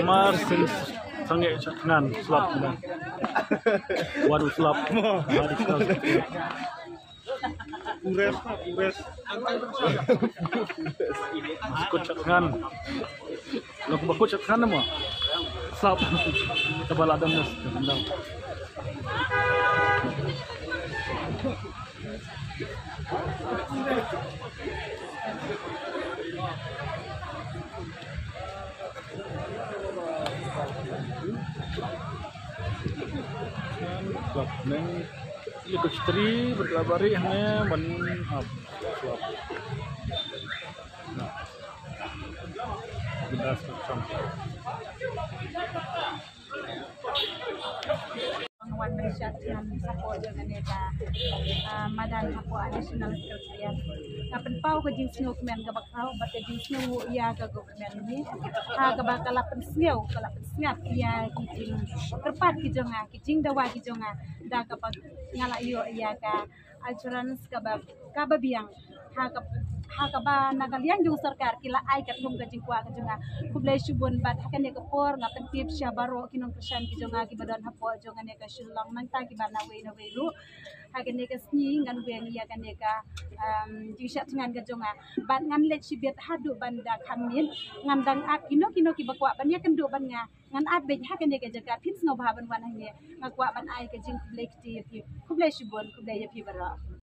Marsin sange ngan slap na. Waduh slap. Hari sekali. Ures. Ikut ngan. Lagu bakut ngan mo. Slap. Tabal adam mas. Tandang. Slap neng ikut istri berlabari hanya menap slap. Nah, bedas sampai. Wan Malaysia dengan support dengan neta madan hapo additional sekretariat kapan pau ke jing snow kemen ga bakau bat jing snow ya ga government ni ha ga bakala pensniau kala pensniap ya kijing terpat kijing dawa kijonga da ka ngala iyo ya ka assurance ka biang ha ka ba nagalian jung sarkar kila ai kat hum ga jingkwa ka jonga kublai shubun bat hakan ya ka por ngapen tip sya baro kinong kesan kijonga ki badan hapo jonga ne ka lang manta ki bana we na we lu hagen ne ka sni ngan we ngi ya kan ne ka jisat ngan ga jonga ban ngan let sibet hadu banda khamin ngan dang at kino ki bakwa ban ya kan do ban nga ngan at be hagen ne ka jaga pins ngo ba ban wan ne ngakwa ban ai ka jing kublai ki kublai shibon kublai ya pi bara